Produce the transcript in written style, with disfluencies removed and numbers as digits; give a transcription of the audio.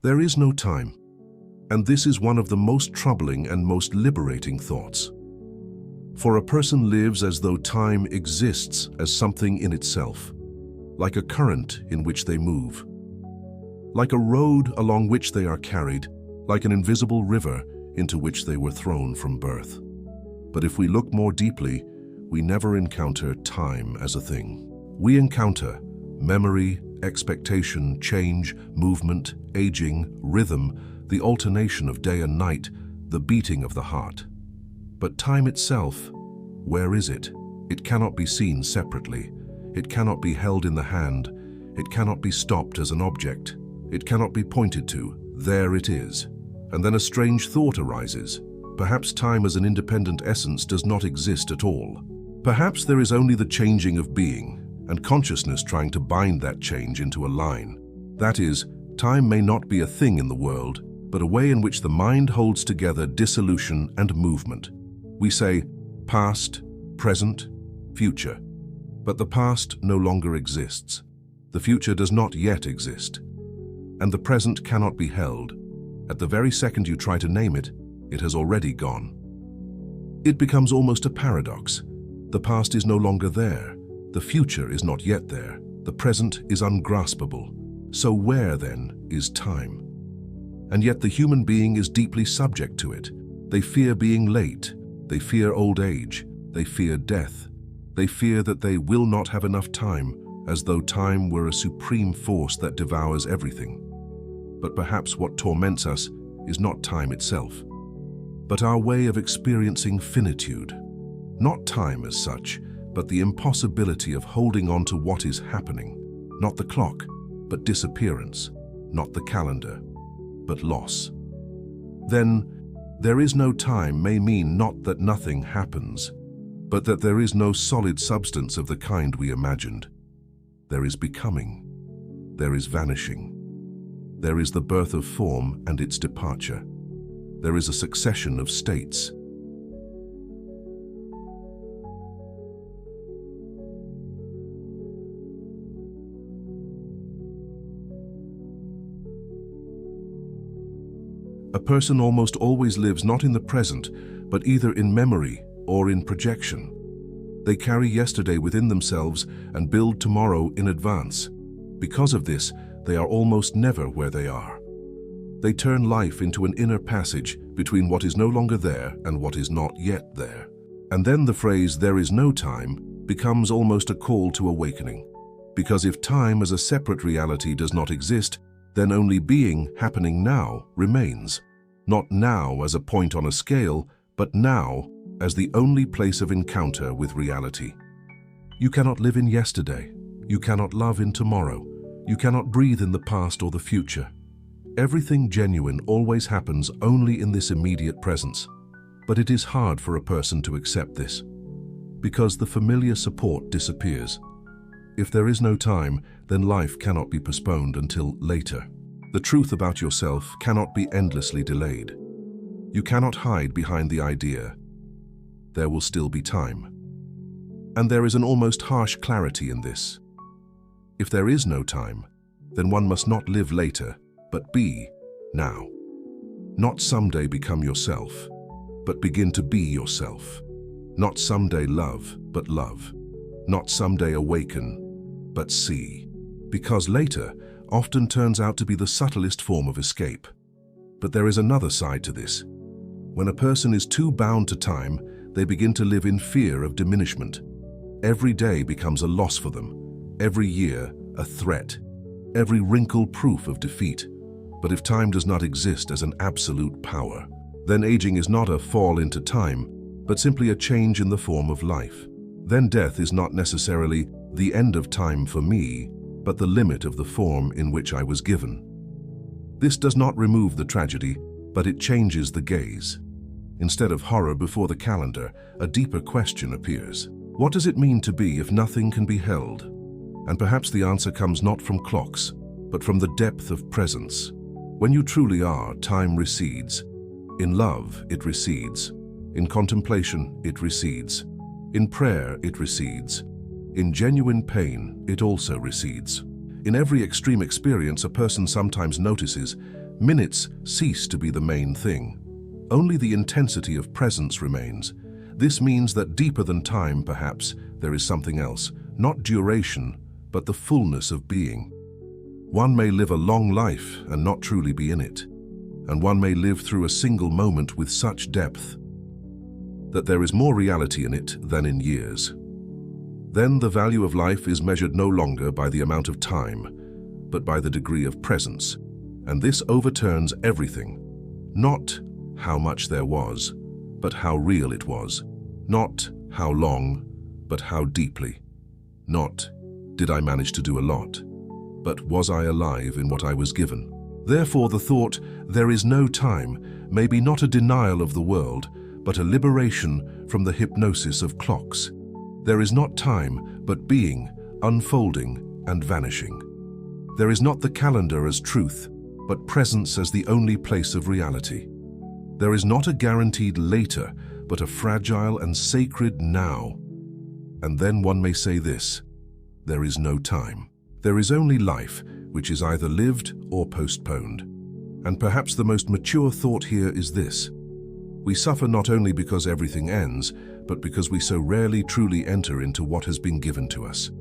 There is no time. And this is one of the most troubling and most liberating thoughts. For a person lives as though time exists as something in itself, like a current in which they move, like a road along which they are carried, like an invisible river into which they were thrown from birth. But if we look more deeply, we never encounter time as a thing. We encounter memory, expectation, change, movement, aging, rhythm, the alternation of day and night, the beating of the heart. But time itself, where is it? It cannot be seen separately. It cannot be held in the hand. It cannot be stopped as an object. It cannot be pointed to. There it is. And then a strange thought arises. Perhaps time as an independent essence does not exist at all. Perhaps there is only the changing of being, and consciousness trying to bind that change into a line. That is, time may not be a thing in the world, but a way in which the mind holds together dissolution and movement. We say past, present, future. But the past no longer exists. The future does not yet exist. And the present cannot be held. At the very second you try to name it, it has already gone. It becomes almost a paradox. The past is no longer there. The future is not yet there. The present is ungraspable. So where, then, is time? And yet the human being is deeply subject to it. They fear being late. They fear old age. They fear death. They fear that they will not have enough time, as though time were a supreme force that devours everything. But perhaps what torments us is not time itself, but our way of experiencing finitude. Not time as such, but the impossibility of holding on to what is happening. Not the clock, but disappearance. Not the calendar, but loss. Then, there is no time may mean not that nothing happens, but that there is no solid substance of the kind we imagined. There is becoming. There is vanishing. There is the birth of form and its departure. There is a succession of states. A person almost always lives not in the present, but either in memory or in projection. They carry yesterday within themselves and build tomorrow in advance. Because of this, they are almost never where they are. They turn life into an inner passage between what is no longer there and what is not yet there. And then the phrase, "there is no time," becomes almost a call to awakening. Because if time as a separate reality does not exist, then only being happening now remains. Not now as a point on a scale, but now as the only place of encounter with reality. You cannot live in yesterday. You cannot love in tomorrow. You cannot breathe in the past or the future. Everything genuine always happens only in this immediate presence. But it is hard for a person to accept this, because the familiar support disappears. If there is no time, then life cannot be postponed until later. The truth about yourself cannot be endlessly delayed. You cannot hide behind the idea, there will still be time. And there is an almost harsh clarity in this. If there is no time, then one must not live later, but be now. Not someday become yourself, but begin to be yourself. Not someday love, but love. Not someday awaken, but see. Because later often turns out to be the subtlest form of escape. But there is another side to this. When a person is too bound to time, they begin to live in fear of diminishment. Every day becomes a loss for them. Every year, a threat. Every wrinkle proof of defeat. But if time does not exist as an absolute power, then aging is not a fall into time, but simply a change in the form of life. Then death is not necessarily the end of time for me, but the limit of the form in which I was given. This does not remove the tragedy, but it changes the gaze. Instead of horror before the calendar, a deeper question appears. What does it mean to be if nothing can be held? And perhaps the answer comes not from clocks, but from the depth of presence. When you truly are, time recedes. In love, it recedes. In contemplation, it recedes. In prayer, it recedes. In genuine pain, it also recedes. In every extreme experience, a person sometimes notices Minutes cease to be the main thing. Only the intensity of presence remains. This means that deeper than time, perhaps, there is something else, not duration, but the fullness of being. One may live a long life and not truly be in it, and one may live through a single moment with such depth that there is more reality in it than in years. Then the value of life is measured no longer by the amount of time, but by the degree of presence, and this overturns everything. Not how much there was, but how real it was. Not how long, but how deeply. Not, did I manage to do a lot, but was I alive in what I was given? Therefore the thought, there is no time, may be not a denial of the world, but a liberation from the hypnosis of clocks. There is not time, but being, unfolding and vanishing. There is not the calendar as truth, but presence as the only place of reality. There is not a guaranteed later, but a fragile and sacred now. And then one may say this: there is no time. There is only life, which is either lived or postponed. And perhaps the most mature thought here is this: we suffer not only because everything ends, but because we so rarely truly enter into what has been given to us.